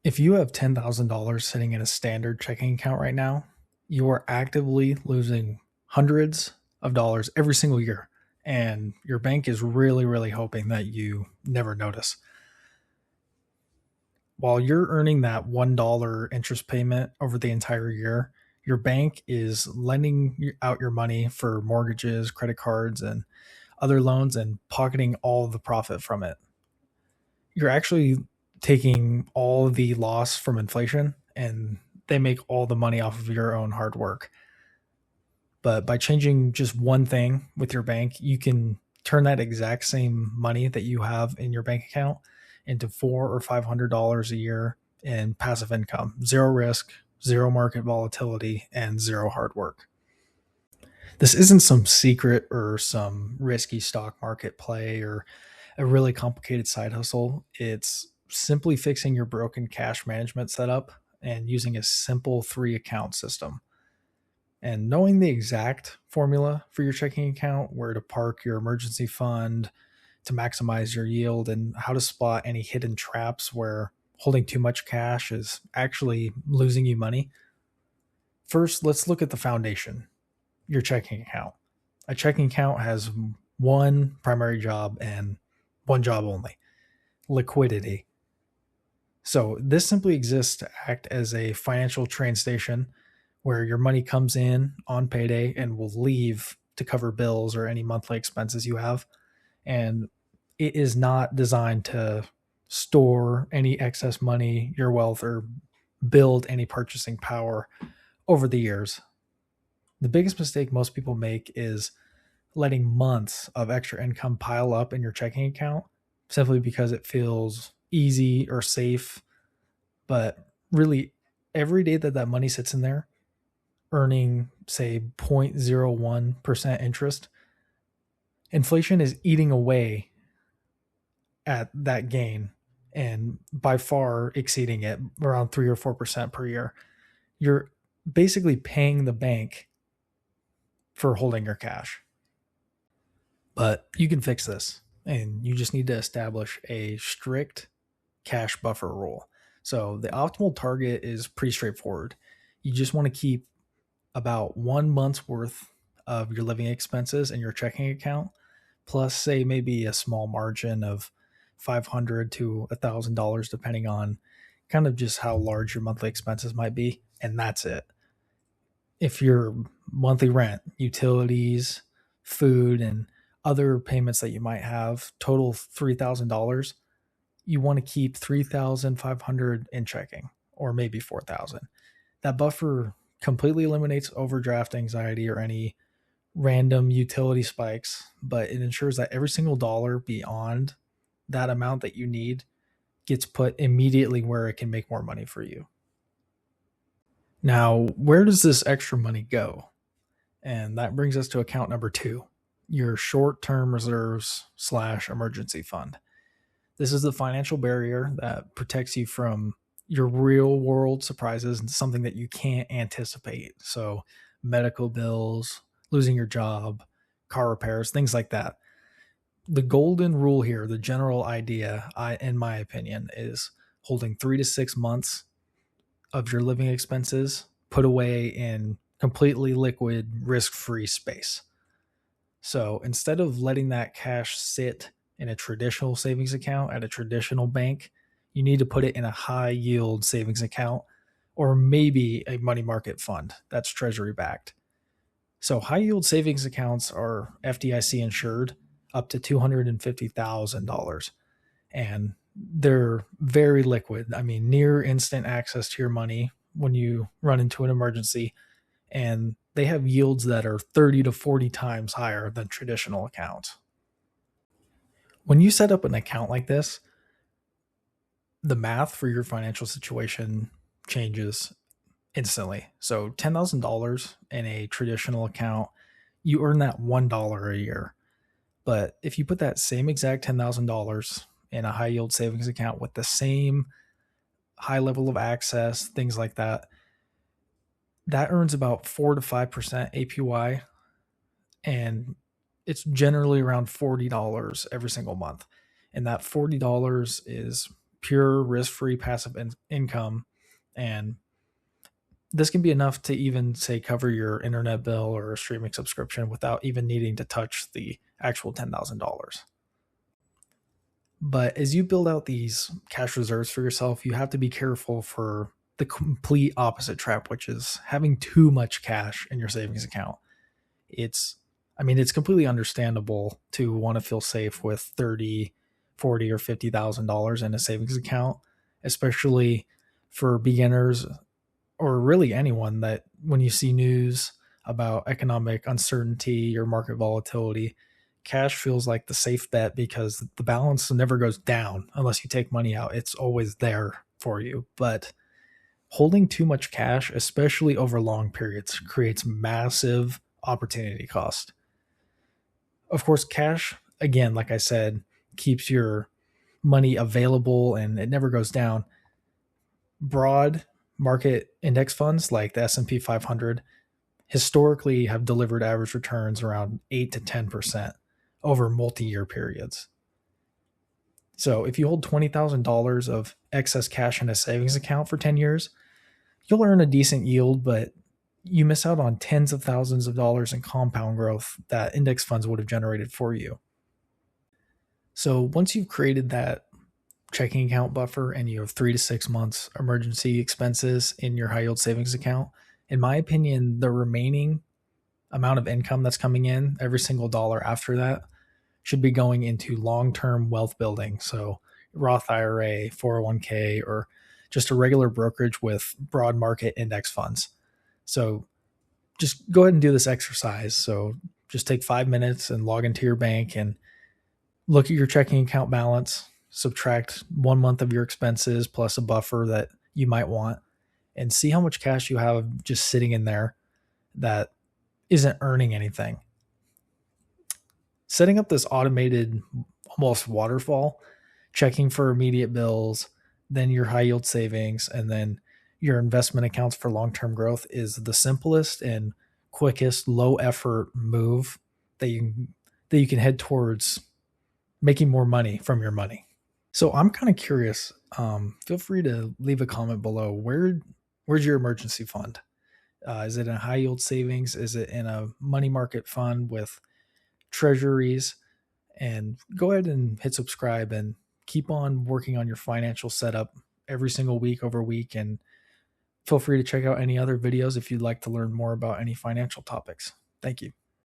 If you have $10,000 sitting in a standard checking account right now, you are actively losing hundreds of dollars every single year. And your bank is really, really hoping that you never notice. While you're earning that $1 interest payment over the entire year, your bank is lending out your money for mortgages, credit cards, and other loans and pocketing all the profit from it. You're actually taking all the loss from inflation and they make all the money off of your own hard work. But by changing just one thing with your bank, you can turn that exact same money that you have in your bank account into $400 or $500 a year in passive income, zero risk, zero market volatility, and zero hard work. This isn't some secret or some risky stock market play or a really complicated side hustle. It's simply fixing your broken cash management setup and using a simple 3 account system. And knowing the exact formula for your checking account, where to park your emergency fund to maximize your yield, and how to spot any hidden traps where holding too much cash is actually losing you money. First, let's look at the foundation, your checking account. A checking account has one primary job and one job only: liquidity. So, this simply exists to act as a financial train station where your money comes in on payday and will leave to cover bills or any monthly expenses you have. And it is not designed to store any excess money, your wealth, or build any purchasing power over the years. The biggest mistake most people make is letting months of extra income pile up in your checking account simply because it feels easy or safe. But really, every day that that money sits in there, earning, say, 0.01% interest, inflation is eating away at that gain and by far exceeding it around 3 or 4% per year. You're basically paying the bank for holding your cash. But you can fix this, and you just need to establish a strict cash buffer rule. So the optimal target is pretty straightforward. You just want to keep about 1 month's worth of your living expenses in your checking account, plus, say, maybe a small margin of $500 to $1,000, depending on kind of just how large your monthly expenses might be. And that's it. If your monthly rent, utilities, food, and other payments that you might have total $3,000, you want to keep $3,500 in checking, or maybe $4,000. That buffer completely eliminates overdraft anxiety or any random utility spikes, but it ensures that every single dollar beyond that amount that you need gets put immediately where it can make more money for you. Now, where does this extra money go? And that brings us to account number 2, your short-term reserves/emergency fund. This is the financial barrier that protects you from your real world surprises and something that you can't anticipate. So medical bills, losing your job, car repairs, things like that. The golden rule here, the general idea, in my opinion, is holding 3 to 6 months of your living expenses put away in completely liquid, risk-free space. So instead of letting that cash sit in a traditional savings account at a traditional bank, you need to put it in a high yield savings account or maybe a money market fund that's treasury backed. So high yield savings accounts are FDIC insured up to $250,000, and they're very liquid. I mean, near instant access to your money when you run into an emergency, and they have yields that are 30 to 40 times higher than traditional accounts. When you set up an account like this, the math for your financial situation changes instantly. So $10,000 in a traditional account, you earn that $1 a year. But if you put that same exact $10,000 in a high yield savings account with the same high level of access, things like that, that earns about 4 to 5% APY, and it's generally around $40 every single month. And that $40 is pure risk-free passive income. And this can be enough to even say cover your internet bill or a streaming subscription without even needing to touch the actual $10,000. But as you build out these cash reserves for yourself, you have to be careful for the complete opposite trap, which is having too much cash in your savings account. It's completely understandable to want to feel safe with 30, 40, or $50,000 in a savings account, especially for beginners or really anyone that when you see news about economic uncertainty or market volatility, cash feels like the safe bet because the balance never goes down unless you take money out. It's always there for you. But holding too much cash, especially over long periods, creates massive opportunity cost. Of course, cash, again, like I said, keeps your money available and it never goes down. Broad market index funds like the S&P 500 historically have delivered average returns around 8 to 10% over multi-year periods. So if you hold $20,000 of excess cash in a savings account for 10 years, you'll earn a decent yield, but you miss out on tens of thousands of dollars in compound growth that index funds would have generated for you. So once you've created that checking account buffer and you have 3 to 6 months emergency expenses in your high yield savings account, in my opinion, the remaining amount of income that's coming in, every single dollar after that, should be going into long-term wealth building. So Roth IRA, 401k, or just a regular brokerage with broad market index funds. So just go ahead and do this exercise. So just take 5 minutes and log into your bank and look at your checking account balance, subtract 1 month of your expenses plus a buffer that you might want, and see how much cash you have just sitting in there that isn't earning anything. Setting up this automated, almost waterfall, checking for immediate bills, then your high yield savings, and then your investment accounts for long-term growth is the simplest and quickest low effort move that you can head towards making more money from your money. So I'm kind of curious. Feel free to leave a comment below. Where's your emergency fund? Is it in high yield savings? Is it in a money market fund with treasuries? And go ahead and hit subscribe and keep on working on your financial setup every single week over week. And feel free to check out any other videos if you'd like to learn more about any financial topics. Thank you.